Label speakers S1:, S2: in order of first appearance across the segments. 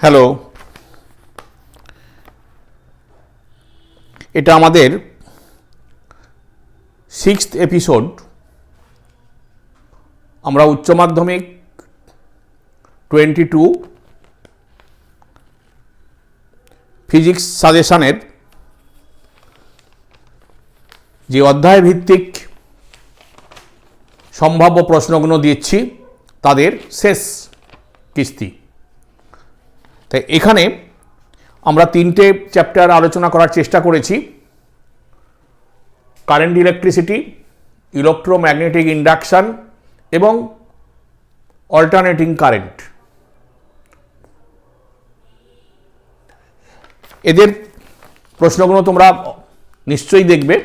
S1: Hello, এটা আমাদের 6th episode. আমরা উচ্চ মাধ্যমিক 22 ফিজিক্স সাজেশনের যে অধ্যায় ভিত্তিক সম্ভাব্য প্রশ্নগুলো দিচ্ছি তাদের শেষ কিস্তি। তাই এখানে আমরা 3টে চ্যাপ্টার আলোচনা করার চেষ্টা করেছি: কারেন্ট ইলেকট্রিসিটি, ইলেকট্রোম্যাগনেটিক ইন্ডাকশন এবং অল্টারনেটিং কারেন্ট। এদের প্রশ্নগুলো তোমরা নিশ্চয়ই দেখবে।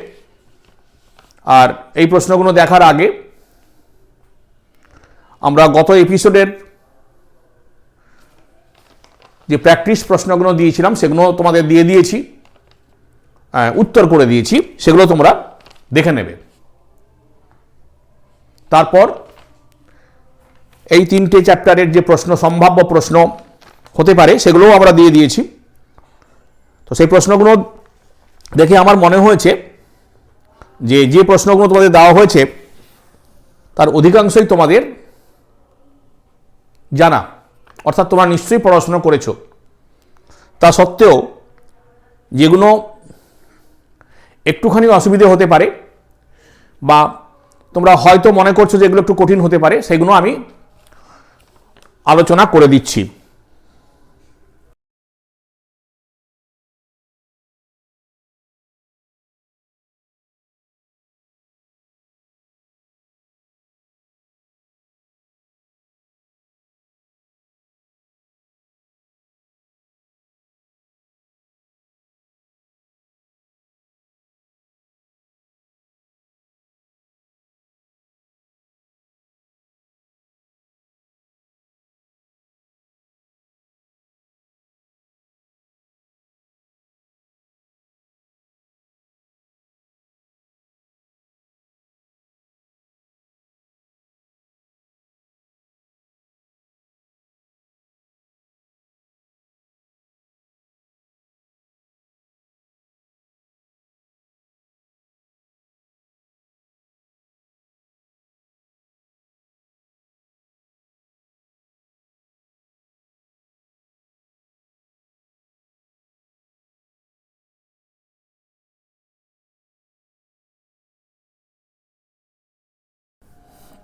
S1: আর এই প্রশ্নগুলো দেখার আগে আমরা গত এপিসোডের যে প্র্যাকটিস প্রশ্নগুলো দিয়েছিলাম সেগুলো তোমাদের দিয়ে দিয়েছি, উত্তর করে দিয়েছি, সেগুলো তোমরা দেখে নেবে। তারপর এই 3টে চ্যাপ্টারের যে প্রশ্ন, সম্ভাব্য প্রশ্ন হতে পারে, সেগুলোও আমরা দিয়ে দিয়েছি। তো সেই প্রশ্নগুলো দেখে আমার মনে হয়েছে যে প্রশ্নগুলো তোমাদের দেওয়া হয়েছে তার অধিকাংশই তোমাদের জানা, অর্থাৎ তোমরা নিশ্চয়ই পড়াশোনা করেছো। তা সত্ত্বেও যেগুলো একটুখানি অসুবিধে হতে পারে বা তোমরা হয়তো মনে করছো যে এগুলো একটু কঠিন হতে পারে, সেগুলো আমি আলোচনা করে দিচ্ছি।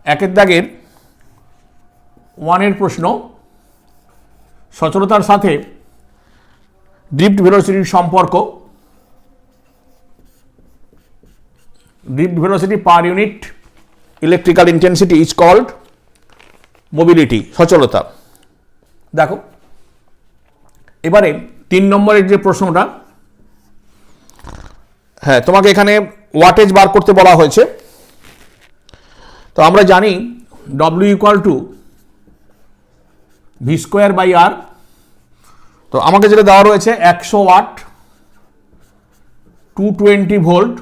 S1: একের দাগের 1-এর প্রশ্ন, সচলতার সাথে ড্রিফট ভেলোসিটির সম্পর্ক। Drift velocity per unit electrical intensity is called mobility, সচলতা। দেখো এবারে 3 নম্বরের যে প্রশ্নটা, হ্যাঁ, তোমাকে এখানে ওয়াটেজ বার করতে বলা হয়েছে। তো আমরা জানি W = V²/R। তো আমাকে যেটা দেওয়া রয়েছে 100 ওয়াট, 220 ভোল্ট,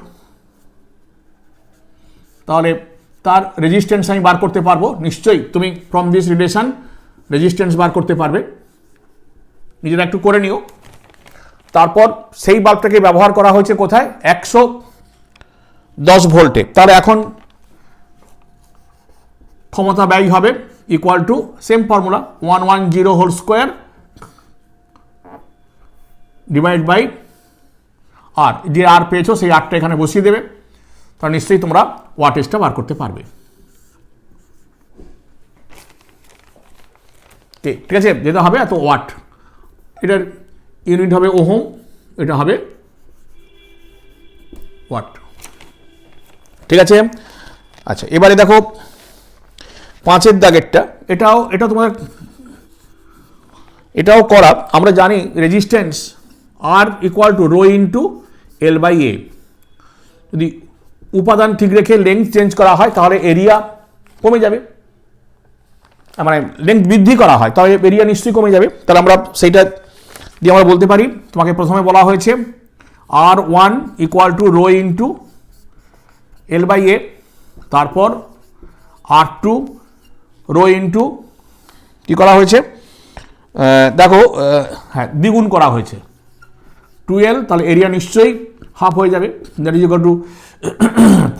S1: তাহলে তার রেজিস্ট্যান্স আমি বার করতে পারবো। নিশ্চয়ই তুমি ফ্রম দিস রিলেশন রেজিস্ট্যান্স বার করতে পারবে, নিজেরা একটু করে নিও। তারপর সেই বাল্বটাকে ব্যবহার করা হয়েছে কোথায়? 110 ভোল্টে। তাহলে এখন ক্ষমতা ব্যয় হবে equal to same formula, 110 whole square divide by R. যে আর পেয়েছো সেই আরটা এখানে বসিয়ে দেবে, তাহলে নিশ্চয়ই তোমরা ওয়াটেজটা বার করতে পারবে। ঠিক আছে, যেটা হবে এত ওয়াট, এটার ইউনিট হবে ওহম, এটা হবে ওয়াট। ঠিক আছে, আচ্ছা এবারে দেখো 5-এর দাগেরটা, এটা তোমাদের এটাও করা। আমরা জানি রেজিস্ট্যান্স R = ρ × L/A। যদি উপাদান ঠিক রেখে লেন্থ চেঞ্জ করা হয় তাহলে এরিয়া কমে যাবে, মানে লেন্থ বৃদ্ধি করা হয় তাহলে এরিয়া নিশ্চয়ই কমে যাবে। তাহলে আমরা সেইটা দিয়ে আমরা বলতে পারি, তোমাকে প্রথমে বলা হয়েছে R1 = ρ × L/A, তারপর R2 ρ × কি করা হয়েছে দেখো হ্যাঁ দ্বিগুণ করা হয়েছে 12, তাহলে এরিয়া নিশ্চয়ই হাফ হয়ে যাবে, that is equal two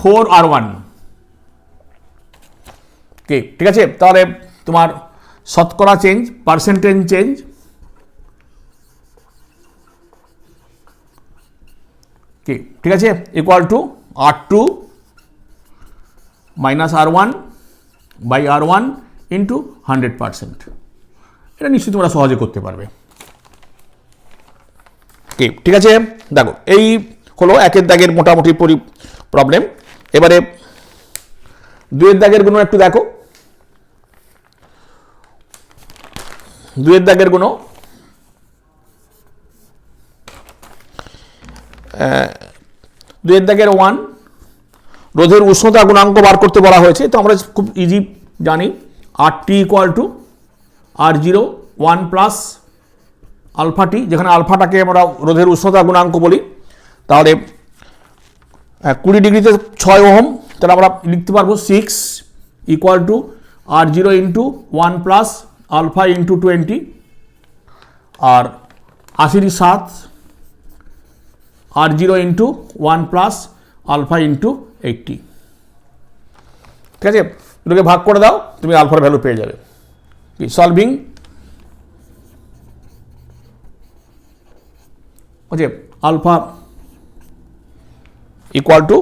S1: 4R1। ঠিক আছে, তাহলে তোমার শতকরা চেঞ্জ, পার্সেন্টেজ চেঞ্জ, ঠিক আছে, equal to R2 minus R1 by R1 into 100%। এটা নিশ্চয়ই তোমরা সহজে করতে পারবে। ঠিক আছে, দেখো এই হলো একের দাগের মোটামুটি প্রবলেম। এবারে দুয়ের দাগের গুণ একটু দেখো। দুয়ের দাগের গুণ দুয়ের দাগের 1, রোধের উষ্ণতা গুণাঙ্ক বার করতে বলা হয়েছে। তো আমরা খুব ইজি জানি, RT equal to R0 1 plus alpha T, যেখানে আলফাটাকে আমরা রোধের উষ্ণতা গুণাঙ্ক বলি। তাহলে 20 ডিগ্রিতে 6 ওহম, তাহলে আমরা লিখতে পারবো 6 equal to R0 into 1 plus alpha into 20, আর 87 R0 into 1 plus alpha into 80। ঠিক আছে, এটাকে ভাগ করে দাও, তুমি আলফার ভ্যালু পেয়ে যাবে। সলভিং আলফা ইকুয়াল টু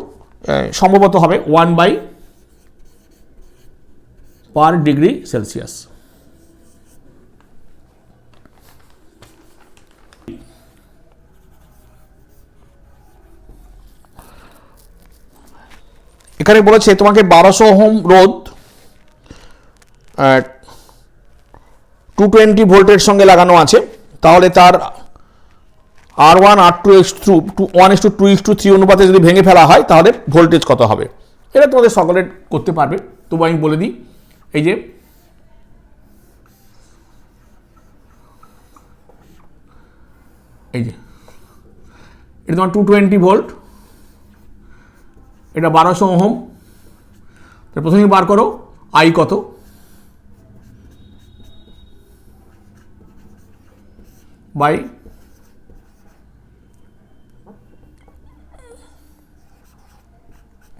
S1: সম্ভবত হবে 1//ডিগ্রি সেলসিয়াস। এখানে বলেছে তোমাকে 1200 ওহম রোধ 220 ভোল্টের সঙ্গে লাগানো আছে, তাহলে তার R1 R2 1:2:3 অনুপাতে যদি ভেঙে ফেলা হয় তাহলে ভোল্টেজ কত হবে। এটা তোমাদের সকলে করতে পারবে, তবু আমি বলে দিই। এই যে এটা তোমার 220 ভোল্ট, এটা 1200 ওহম। প্রথমে বার করো আই কত, বাই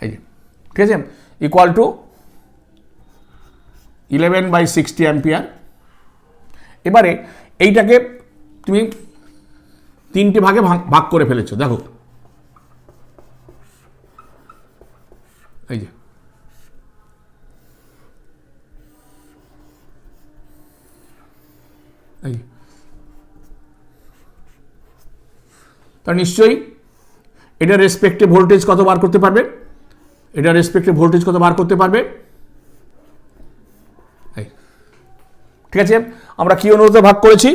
S1: এই যে, ঠিক আছে, ইকুয়াল টু 11/60 অ্যাম্পিয়ার। এবারে এইটাকে তুমি 3টে ভাগে ভাগ করে ফেলেছো। দেখো এই যে, তা নিশ্চয়ই এটা রেসপেক্টে ভোল্টেজ কত বার করতে পারবে, এটা রেসপেক্টে ভোল্টেজ কত বার করতে পারবে। ঠিক আছে, আমরা কি অনুপাতে ভাগ করেছি,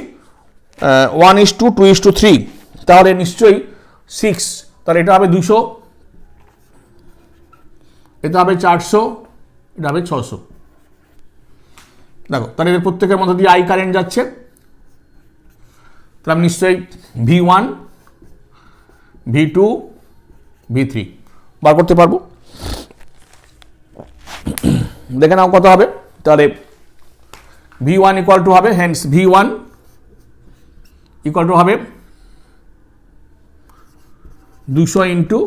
S1: 1:2:3, তাহলে নিশ্চয়ই 6, তাহলে এটা হবে 200, এটা হবে 400, এটা হবে 600। দেখো, তাহলে এদের প্রত্যেকের মধ্যে দিয়ে আই কারেন্ট যাচ্ছে, তাহলে আমি নিশ্চয়ই V1 V2 V3 বার করতে পারবো। দেখে নাও কত হবে। তাহলে V1 ইকুয়াল টু হবে, হ্যান্স V1 ইকুয়াল টু হবে 200 into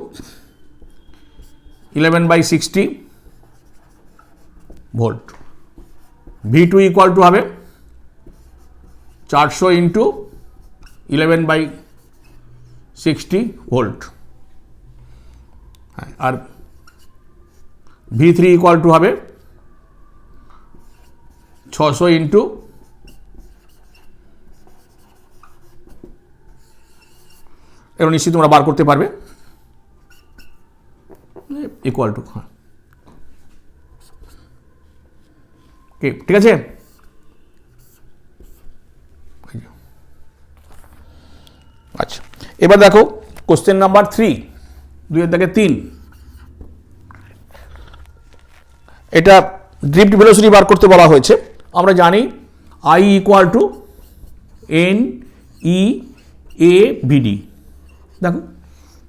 S1: 11/60 volt. V2 equal to হবে 400 ইন্টু 11/60 ভোল্ট। আর V3 ইকুয়াল টু হবে 600 ইন্টু এবার নিশ্চয়ই তোমরা বার করতে পারবে, ইকুয়াল টু, হ্যাঁ ঠিক আছে। আচ্ছা, এবার দেখো কোশ্চেন নাম্বার 3, 2-3। এটা ড্রিফট ভেলোসিটি বার করতে বলা হয়েছে। আমরা জানি I ইকুয়াল টু NEAVD। দেখো,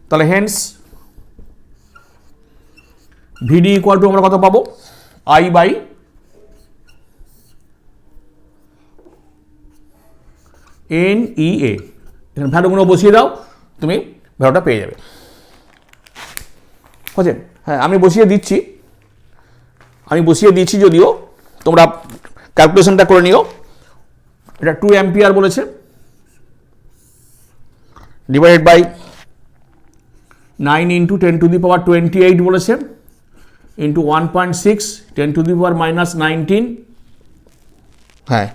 S1: তাহলে হেন্স VD ইকুয়াল টু আমরা কত পাবো, I বাই NEA, এখানে ভ্যালুগুলো বসিয়ে দাও, তুমি ভ্যালুটা পেয়ে যাবে। বুঝছে? হ্যাঁ, আমি বসিয়ে দিচ্ছি যদিও, তোমরা ক্যালকুলেশনটা করে নিও। এটা 2 অ্যাম্পিয়ার বলেছে, divided by 9 into 10 to the power 28 বলেছে, into 1.6 10 to the power minus 19, হ্যাঁ,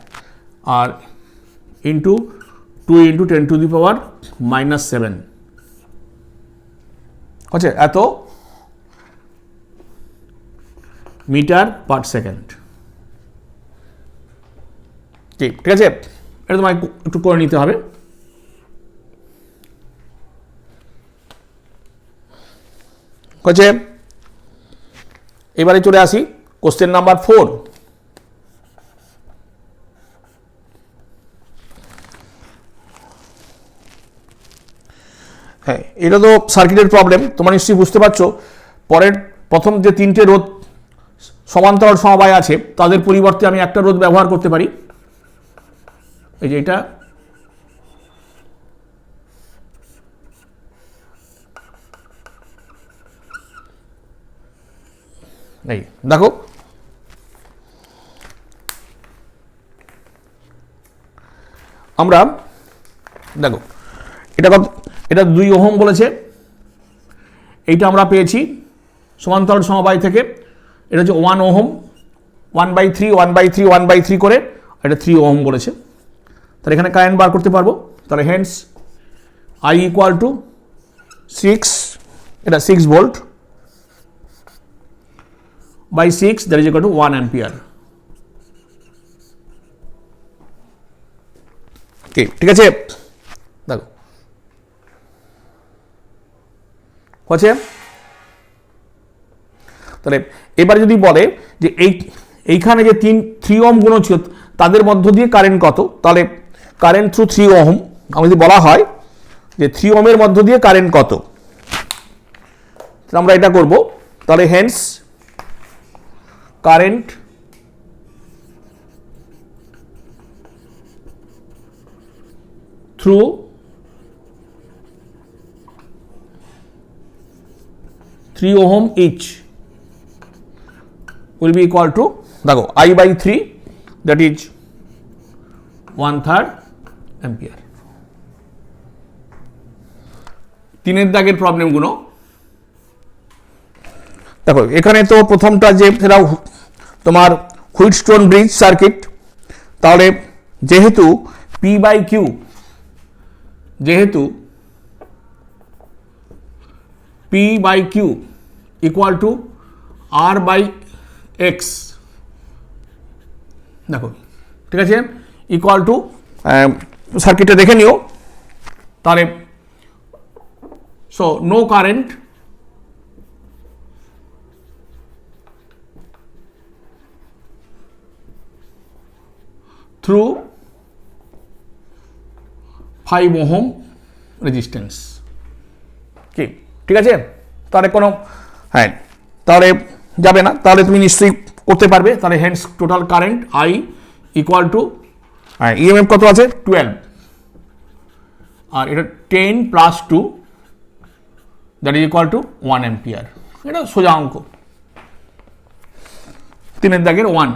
S1: আর into 2 into 10 to the power minus 7, আচ্ছা, এত মিটার পার সেকেন্ড। ঠিক আছে, এটা তোমায় একটু করে নিতে হবে। হচ্ছে, এবারে চলে আসি কোশ্চেন নাম্বার 4। হ্যাঁ, এটা তো সার্কিটের প্রবলেম, তোমরা নিশ্চয়ই বুঝতে পারছো। পরের প্রথম যে 3টে রোধ সমান্তরাল সমবায় আছে, তাদের পরিবর্তে আমি একটা রোধ ব্যবহার করতে পারি। এই যে এটা, এই দেখো, আমরা দেখো এটা 2 ওহম বলেছে, এইটা আমরা পেয়েছি সমান্তরাল সমবায় থেকে। এটা হচ্ছে 1 ওহম, 1/3 1/3 1/3 করে, এটা 3 ওহম বলেছে। তাহলে এখানে কারেন্ট বার করতে পারবো। তাহলে হেন্স I ইকুয়াল টু 6, এটা 6 volt by 6, that is equal to 1 ampere. ঠিক আছে, দেখো হচ্ছে। তাহলে এবারে যদি বলে যে এইখানে যে 3 ওহম গুণ ছিল, তাদের মধ্য দিয়ে কারেন্ট কত, তাহলে কারেন্ট থ্রু 3 ওহম, আমি যদি বলা হয় যে 3 ওহমের মধ্য দিয়ে কারেন্ট কত, আমরা এটা করব। তাহলে hence current through 3 ohm each will be equal to, দেখো, I/3, that is 1/3 অ্যাম্পিয়ার। 3 দাগের প্রবলেমগুলো দেখো, এখানে তো প্রথমটা যে সেটা তোমার হুইটস্টোন ব্রিজ সার্কিট। তাহলে যেহেতু P/Q ইকুয়াল টু R/X, দেখো, ঠিক আছে, ইকুয়াল টু, সার্কিটটা দেখে নিও। তাহলে so no current through 5 ohm resistance. ঠিক আছে, তাহলে কোনো, হ্যাঁ, তাহলে যাবে না, তাহলে তুমি নিশ্চয়ই করতে পারবে। তাহলে hence total current I equal to, EMF কত আছে 12, আর এটা 10 plus 2, that is equal to 1 ampere. এটা সোজা অঙ্ক। 3 দাগের 1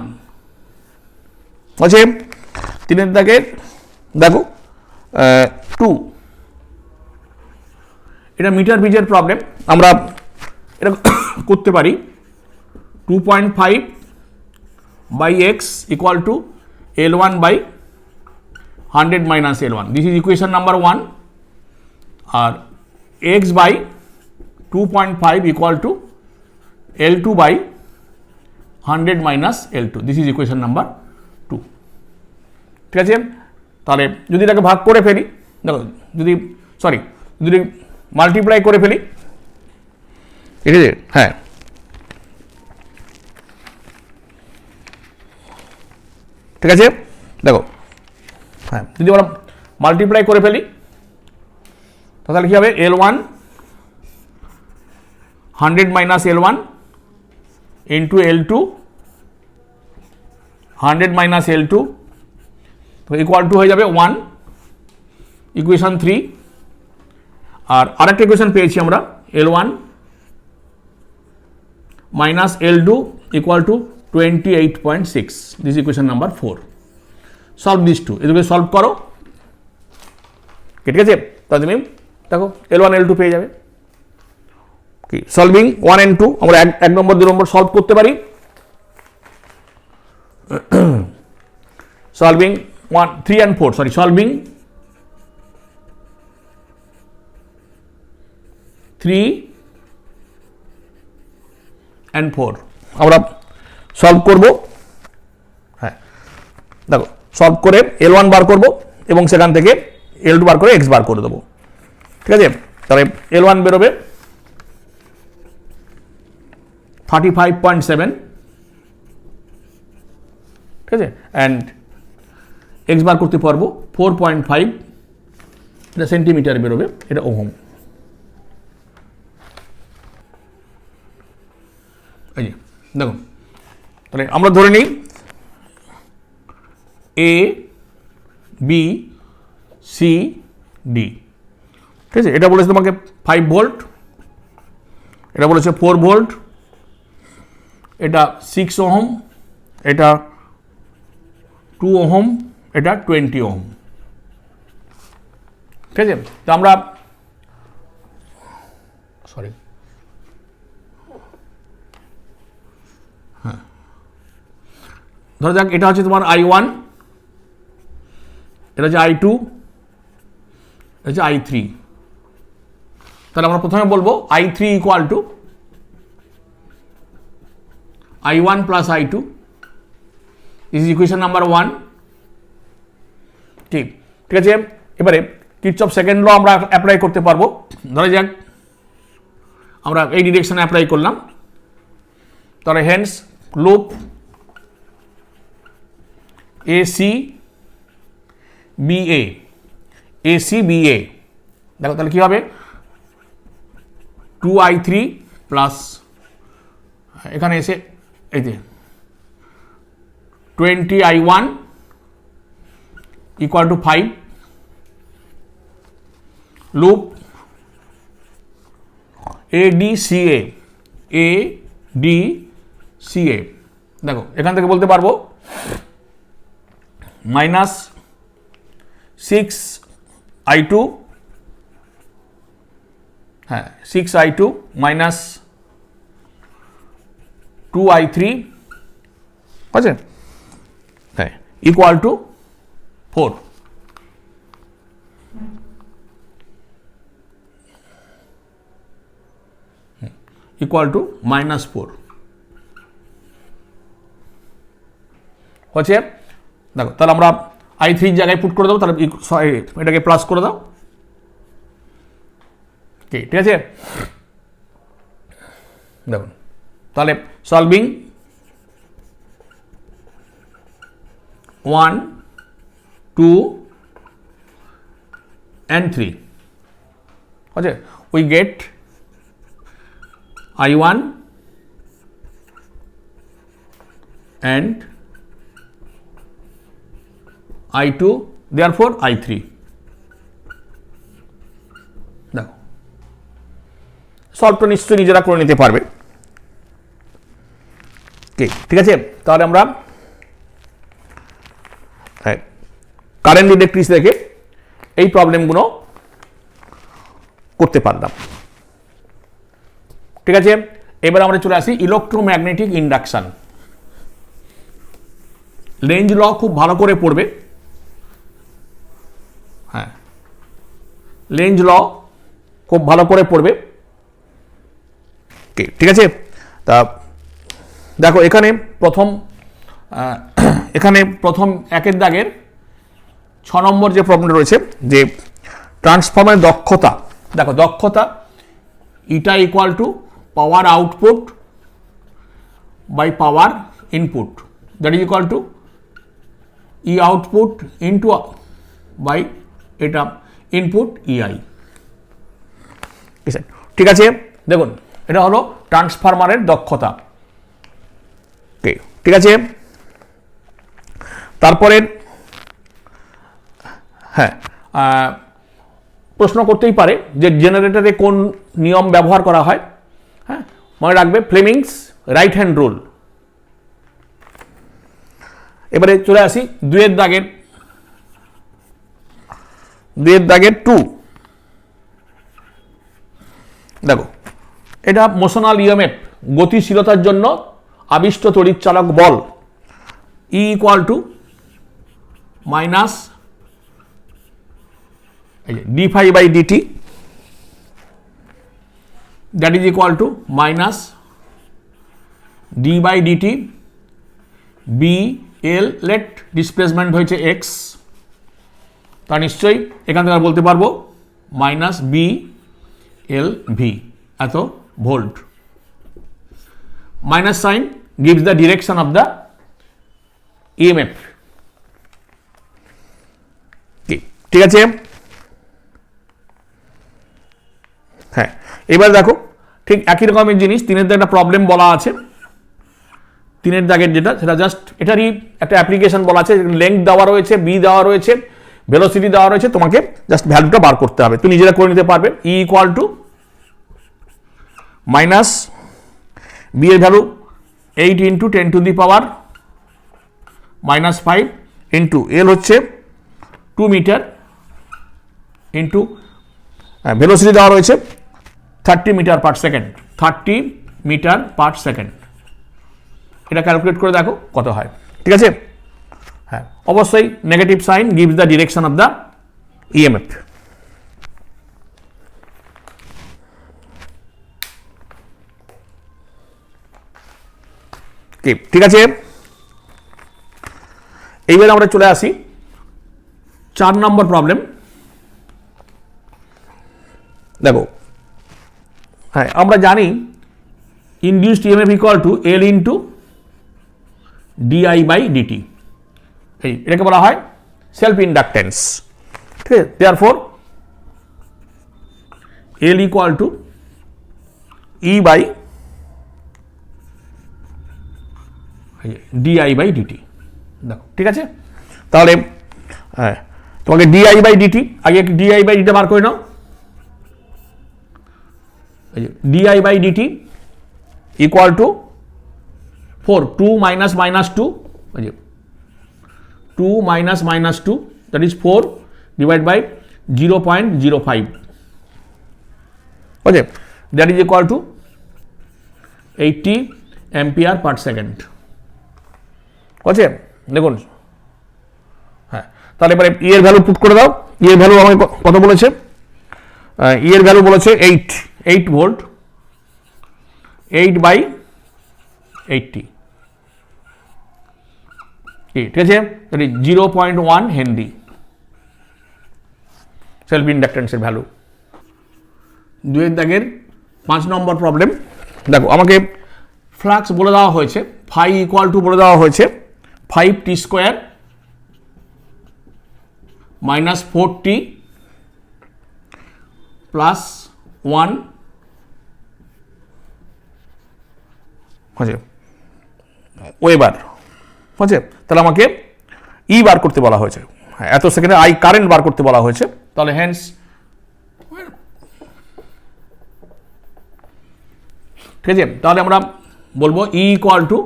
S1: আছে, 3 দাগের দেখো 2, এটা মিটার ব্রিজের প্রবলেম। আমরা এটা করতে পারি 2.5 by x equal to L1 by 100 minus L1. This is equation number 1. R x by 2.5 equal to L2 by 100 minus L2. This is equation number 2. ঠিক আছে, তাহলে যদি এটাকে ভাগ করে ফেলি, দেখো, যদি মাল্টিপ্লাই করে ফেলি, ঠিক আছে, হ্যাঁ, ঠিক আছে, দেখো, হ্যাঁ, যদি আমরা মাল্টিপ্লাই করে ফেলি তাহলে কি হবে, L1 100 minus L1 into L2 100 minus L2, তো ইকুয়াল টু হয়ে যাবে 1। ইকুয়েশন 3 আর আরেকটা ইকুয়েশন পেয়েছি আমরা L1 minus L2 equal to 28.6. This is equation number 4. Solve these two. এদেরকে সলভ করো, ঠিক আছে? তাহলে তুমি দেখো L1 L2 পেয়ে যাবে। কি সলভিং 1 and 2 আমরা 1 নম্বর 2 নম্বর সলভ করতে পারি। Solving 1 3 and 4 sorry solving 3 and 4 আমরা সলভ করব। হ্যাঁ দেখো সলভ করে L1 বার করব এবং সেখান থেকে L2 বার করে x বার করে দেবো, ঠিক আছে? তাহলে L1 বেরোবে 35.7, ঠিক আছে, অ্যান্ড x বার করতে পারবো 4.5, এটা সেন্টিমিটার বেরোবে, এটা ওহম। এই যে দেখুন, তাহলে আমরা ধরে নিই A B C D, ঠিক আছে? এটা বলেছে তোমাকে 5 ভোল্ট, এটা বলেছে 4 ভোল্ট, এটা 6 ওহম, এটা 2 ওহম, এটা 20 ওহম, ঠিক আছে? তো আমরা সরি ধরা যাক এটা হচ্ছে তোমার I1, এটা হচ্ছে I2, এটা হচ্ছে I3। তাহলে আমরা প্রথমে বলবো I3 equal to I1 plus I2, this is equation number 1। ঠিক আছে, এবারে কিরচফ সেকেন্ড ল আমরা অ্যাপ্লাই করতে পারবো। ধরা যাক আমরা এই ডিরেকশনে অ্যাপ্লাই করলাম, তাহলে hence loop AC BA, AC BA, দেখো তাহলে কি হবে 2I3 প্লাস এখানে এসে এই যে 20I1 equal to 5 loop ADCA, ADCA, দেখো এখান থেকে বলতে পারবো মাইনাস 6I2, হ্যাঁ 6I2 মাইনাস 2I3, আছে, হ্যাঁ ইকুয়াল টু 4। ইকুয়াল টু -4 হচ্ছে। দেখো তাহলে আমরা I3 জায়গায় পুট করে দেবো, তাহলে এটাকে প্লাস করে দাও, ঠিক আছে? দেখুন তাহলে solving 1 2 and 3, okay, we get I1 and I2, therefore I3। দেখো সলভটা নিশ্চয়ই নিজেরা করে নিতে পারবে, ঠিক আছে? তাহলে আমরা কারেন্ট ডিরেক্টরিজ থেকে এই প্রবলেমগুলো করতে পারলাম, ঠিক আছে? এবার আমরা চলে আসি ইলেকট্রোম্যাগনেটিক ইন্ডাকশন। লেঞ্জ ল খুব ভালো করে পড়বে, হ্যাঁ লেঞ্জ ল খুব ভালো করে পড়বে, ঠিক আছে? তা দেখো এখানে প্রথম একের দাগের 6 নম্বর যে প্রবলেমটা রয়েছে, যে ট্রান্সফর্মারের দক্ষতা, দেখো দক্ষতা eta equal to power output by power input, that is equal to E output into by এটা ইনপুট EI, ঠিক আছে? দেখুন এটা হলো ট্রান্সফরমারের দক্ষতা, ঠিক আছে? তারপরে হ্যাঁ প্রশ্ন করতেই পারে যে জেনারেটরে কোন নিয়ম ব্যবহার করা হয়। হ্যাঁ, মনে রাখবে ফ্লেমিংস রাইট হ্যান্ড রুল। এবারে চলে আসি দুয়ের দাগের 2। দেখো, এটা মোশনাল ইএমএফ, গতিশীলতার জন্য আবিষ্ট তড়িৎচালক বল, E equal to minus d phi by dt, that is equal to minus d by dt b l, let displacement হয়েছে x, তা নিশ্চয়ই এখান থেকে বলতে পারবো মাইনাস b l v, এত volt. Minus sine gives the direction of the EMF। ঠিক আছে। হ্যাঁ, এবার দেখো ঠিক একই রকমের জিনিস 3-এর দাগে একটা প্রবলেম বলা আছে। 3-এর দাগের যেটা, সেটা জাস্ট এটারই একটা অ্যাপ্লিকেশন বলা আছে। লেংথ দেওয়া রয়েছে, বি দেওয়া রয়েছে, ভেলোসিটি দেওয়া রয়েছে, তোমাকে জাস্ট ভ্যালুটা বার করতে হবে। তুমি নিজেরা করে নিতে পারবে। E equal to minus B এর value 8 into 10 to the power -5 into L হচ্ছে 2 মিটার ইন্টু ভেলোসিটি দেওয়া রয়েছে 30 meter per second. 30 meter per second, এটা ক্যালকুলেট করে দেখো কত হয়। ঠিক আছে। হ্যাঁ, অবশ্যই negative sign gives the direction of the EMF. ঠিক আছে। এইবার আমরা চলে আসি 4 নম্বর প্রবলেম। দেখো, হ্যাঁ, আমরা জানি induced EMF equal to L into dI by dt, এটাকে বলা হয় সেলফ ইন্ডাকটেন্স। ঠিক আছে। Therefore L equal to E by dI by dt. দেখো, ঠিক আছে। তাহলে হ্যাঁ, তোমাকে ডিআই বাই ডিটি, আগে ডিআই বাই ডিটা বার করে নাও। DI by dt equal to 4, 2 minus minus 2, 2 minus minus 2, that is 4 divided by 0.05, okay, that is equal to 80 ampere per second। okay, দেখুন। হ্যাঁ, তাহলে এবারে ই এর ভ্যালু পুট করে দাও। ই এর ভ্যালু আমাকে কত বলেছে? ই এর ভ্যালু বলেছে 8 ভোল্ট, 8 বাই 80। ঠিক আছে। 0.1 হেনরি সেলফ ইন্ডাকটেন্সের ভ্যালু। 2-এর দাগের 5 নম্বর প্রবলেম। দেখো, আমাকে ফ্লাক্স বলে দেওয়া হয়েছে, ফাই ইকুয়াল টু বলে দেওয়া হয়েছে 5t square minus 4t plus 1 weber. বুঝছে? তাহলে আমাকে ই বার করতে বলা হয়েছে, এত সেকেন্ডে আই কারেন্ট বার করতে বলা হয়েছে। তাহলে হ্যান্স ঠিক আছে। তাহলে আমরা বলবো E equal to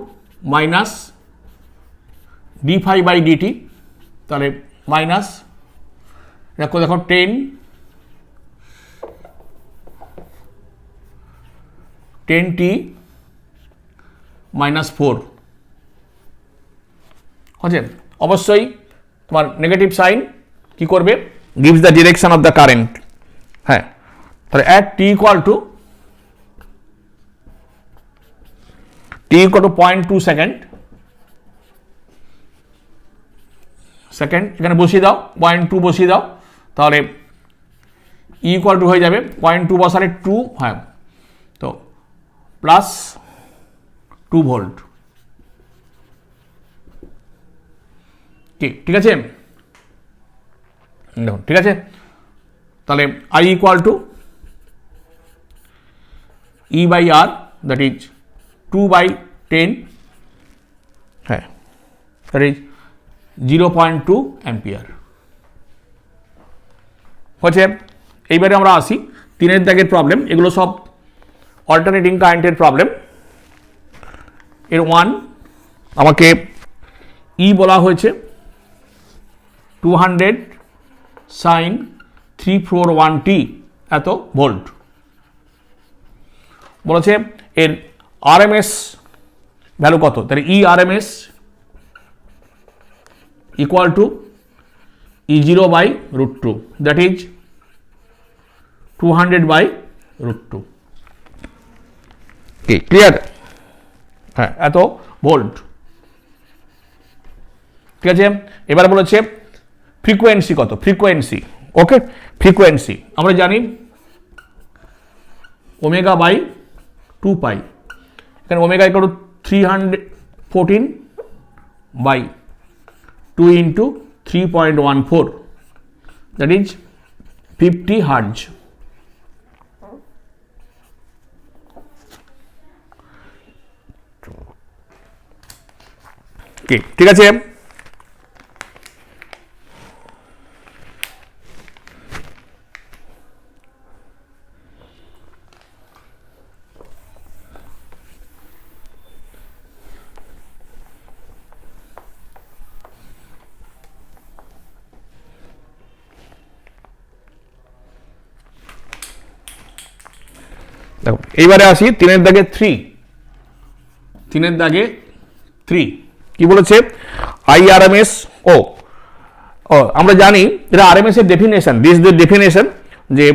S1: minus d phi by dt. তাহলে মাইনাস দেখো 10t -4 হচ্ছে। অবশ্যই তোমার নেগেটিভ সাইন কি করবে? Gives the direction of the current. হ্যাঁ, তাহলে at T equal to 0.2 second, এখানে বসিয়ে দাও, 0.2 বসিয়ে দাও। তাহলে ই ইকুয়াল টু হয়ে যাবে 0.2 বসালে 2, হ্যাঁ, তো প্লাস 2 ভোল্ট। ঠিক আছে। দেখুন, ঠিক আছে। তাহলে I equal to E by R, that is 2/10, হ্যাঁ, দ্যাট ইজ 0.2 অ্যাম্পিয়ার হচ্ছে। এইবারে আমরা আসি 3 দাগের প্রবলেম, এগুলো সব অল্টারনেটিং কারেন্টের প্রবলেম। এর 1 আমাকে বলা হয়েছে 200 sin 341t এত ভোল্ট বলেছে। এর আরএমএস ভ্যালু কত, তাহলে RMS equal to E0/√2, that is 200/√2। Clear? হ্যাঁ, এত ভোল্ট। ঠিক আছে, এবার বলেছে ফ্রিকোয়েন্সি কত, ফ্রিকোয়েন্সি। ওকে, ফ্রিকোয়েন্সি আমরা জানি ω/2π, এখানে omega equal two 314/2 into 3.14, that is 50 hertz. ঠিক আছে, দেখো এইবারে আসি 3 দাগে 3 কি বলেছে, আইআরএমএস। ও আমরা জানি এটা আরএমএস এর ডেফিনেশন, দিস দ্য ডেফিনেশন, যে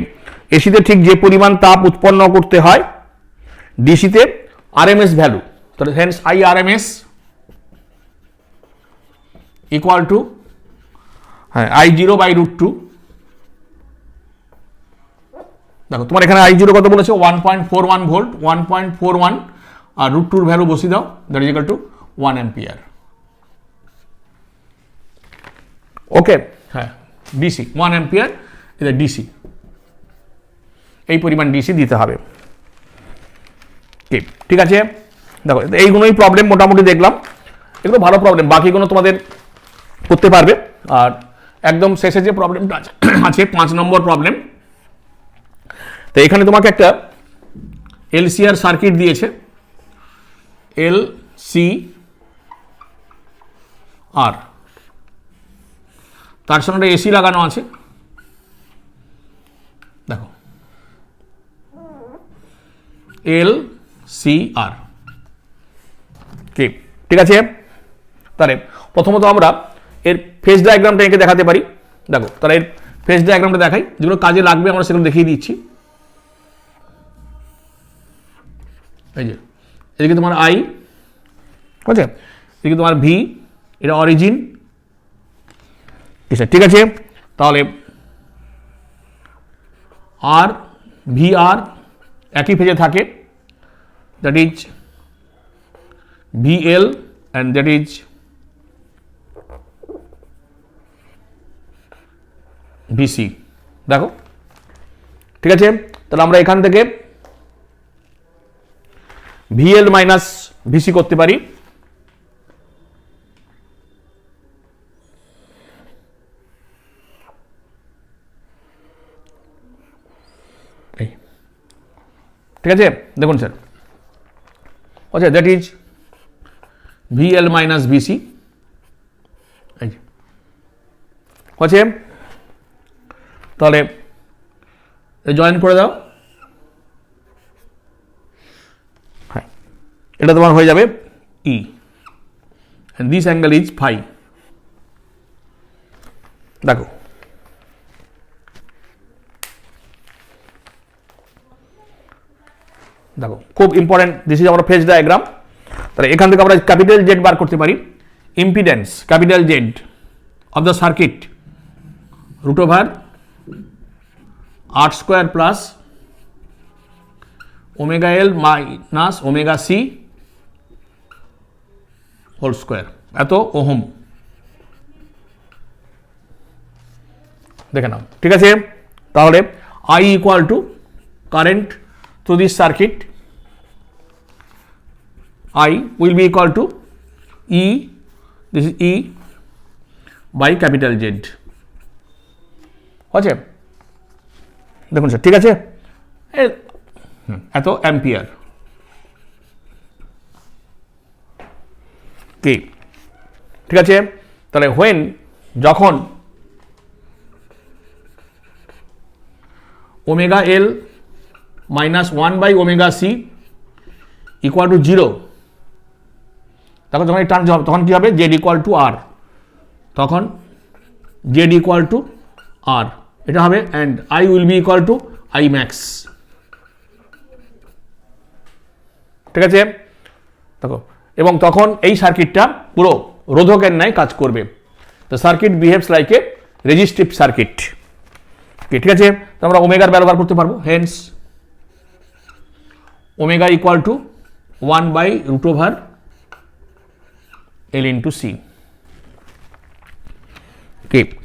S1: এসিতে ঠিক যে পরিমাণ তাপ উৎপন্ন করতে হয় ডিসিতে আরএমএস ভ্যালু, তাহলে hence IRMS equal to I0/√2। দেখো তোমার এখানে I0 কত বলেছে, 1.41 ভোল্ট, 1.41 আর √2 ভ্যালু বসিয়ে দাও, that is equal to 1 ampere. Okay, হ্যাঁ, ডিসি 1 অ্যাম্পিয়ার, এটা ডিসি, এই পরিমাণ ডিসি দিতে হবে। ঠিক আছে, দেখো এইগুলোই প্রবলেম মোটামুটি দেখলাম, এগুলো ভালো প্রবলেম, বাকিগুলো তোমাদের করতে পারবে। আর একদম শেষে যে প্রবলেমটা আছে 5 নম্বর প্রবলেম, তো এখানে তোমাকে একটা এলসিআর সার্কিট দিয়েছে, LCR, তার সঙ্গে এসি লাগানো আছে। দেখো LCR, ঠিক আছে। তাহলে প্রথমত আমরা এর ফেজ ডায়াগ্রামটা এঁকে দেখাতে পারি। দেখো তাহলে এর ফেজ ডায়াগ্রামটা দেখাই, যেগুলো কাজে লাগবে আমরা সেগুলো দেখিয়ে দিচ্ছি। এই যে এদিকে তোমার I, ঠিক আছে, এদিকে তোমার V, এটা অরিজিন, ঠিক আছে। তাহলে আর VR একই ফেজে থাকে, that is VL and that is VC। দেখো ঠিক আছে, তাহলে আমরা এখান থেকে VL মাইনাস VC করতে পারি। ঠিক আছে, দেখুন স্যার, আচ্ছা, that is VL minus VC, আছে। তাহলে জয়েন করে দাও, হ্যাঁ, এটা তোমার হয়ে যাবে E, and this angle is phi। দেখো দেখো খুব ইম্পর্টেন্ট, দিস ইজ আমার ফেজ ডায়াগ্রাম। তাহলে এখান থেকে আমরা ক্যাপিটাল জেড বার করতে পারি। Impedance capital Z of the circuit √R² plus ω/L minus ω/C whole square, এত ওহম। দেখে নাও, ঠিক আছে। তাহলে I equal to current through this circuit, I will be equal to E, this is E by capital Z, আছে। দেখুন sir, ঠিক আছে, এত অ্যাম্পিয়ার কি, ঠিক আছে। তাহলে হোয়েন, যখন omega L minus 1/ωc equal to 0, তখন যখন এই টার্ম হবে তখন কি হবে, জেড ইকুয়াল টু আর, তখন জেড ইকুয়াল টু আর এটা হবে, and I will be equal two I max, ঠিক আছে। দেখো, এবং তখন এই সার্কিটটা পুরো রোধকের ন্যায় কাজ করবে। The circuit behaves like a resistive circuit, ঠিক আছে। তো আমরা ওমেগার ব্যবহার করতে পারবো, hence omega equal to 1/√L into C,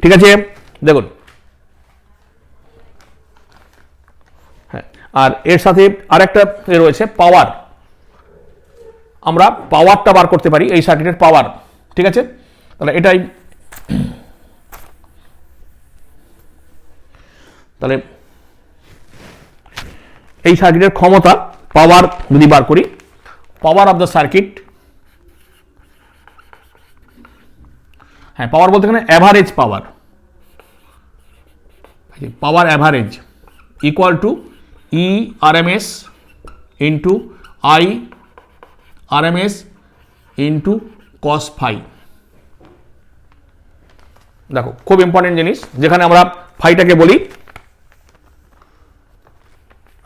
S1: ঠিক আছে। দেখুন, হ্যাঁ, আর এর সাথে আরেকটা রয়েছে পাওয়ার, আমরা পাওয়ারটা বার করতে পারি, এই সার্কিটের পাওয়ার, ঠিক আছে। তাহলে এটাই, তাহলে এই সার্কিটের ক্ষমতা, পাওয়ার যদি বার করি, পাওয়ার অফ দ্য সার্কিট, হ্যাঁ পাওয়ার বলতে এখানে average power, power average equal to E RMS into I RMS into cos phi. দেখো, খুব ইম্পর্টেন্ট জিনিস, যেখানে আমরা ফাইটাকে বলি,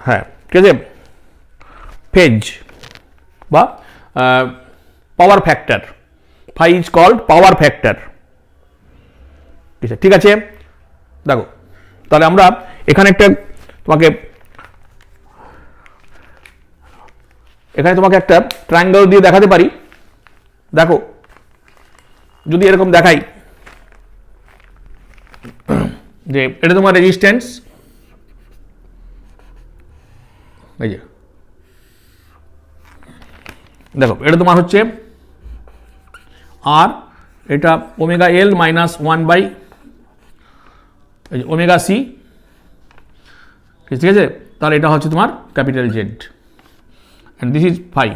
S1: হ্যাঁ ঠিক আছে, ফেজ বা power factor, phi is called power factor, ঠিক আছে। দেখো, তাহলে আমরা এখানে তোমাকে একটা ট্রায়াঙ্গেল দিয়ে দেখাতে পারি। দেখো, যদি এরকম দেখাই যে এটা তোমার রেজিস্ট্যান্স, এই যে দেখো এটা তোমার হচ্ছে আর, এটা ওমেগা এল মাইনাস 1/ωc, ঠিক আছে। তাহলে এটা হচ্ছে তোমার capital Z, and this is phi.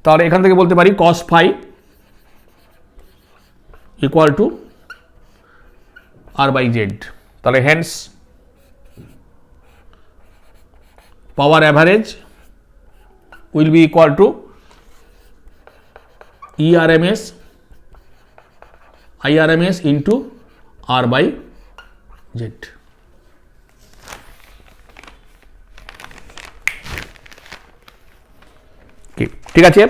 S1: তাহলে এখান থেকে বলতে পারি cos phi equal to R/Z। তাহলে hence power average will be equal to ERMS IRMS into R/Z, ঠিক আছে।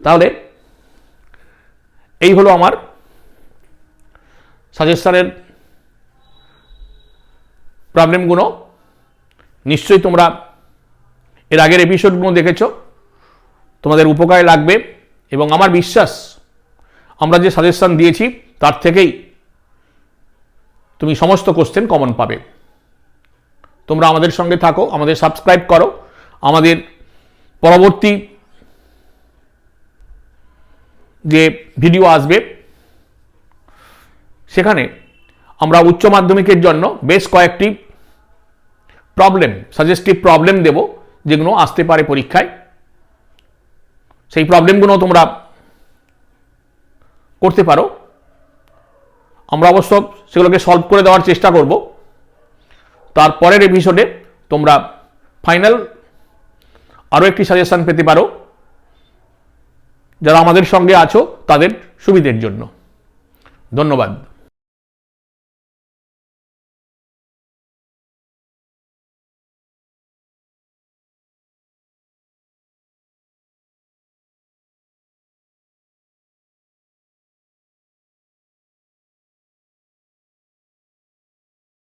S1: তাহলে এই হলো আমার সাজেশনের প্রবলেমগুলো। নিশ্চয়ই তোমরা এর আগের এপিসোডগুলো দেখেছো, তোমাদের উপকারে লাগবে, এবং আমার বিশ্বাস আমরা যে সাজেশন দিয়েছি তার থেকেই তুমি সমস্ত কোশ্চেন কমন পাবে। তোমরা আমাদের সঙ্গে থাকো, আমাদের সাবস্ক্রাইব করো, আমাদের পরবর্তী যে ভিডিও আসবে সেখানে আমরা উচ্চ মাধ্যমিকের জন্য বেশ কয়েকটি প্রবলেম, সাজেস্টিভ প্রবলেম দেব, যেগুলো আসতে পারে পরীক্ষায়। সেই প্রবলেমগুলো তোমরা করতে পারো, আমরা অবশ্য সেগুলোকে সলভ করে দেওয়ার চেষ্টা করব। তারপরের এপিসোডে তোমরা ফাইনাল আরও একটি সাজেশন পেতে পারো, যারা আমাদের সঙ্গে আছো তাদের সুবিধের জন্য। ধন্যবাদ।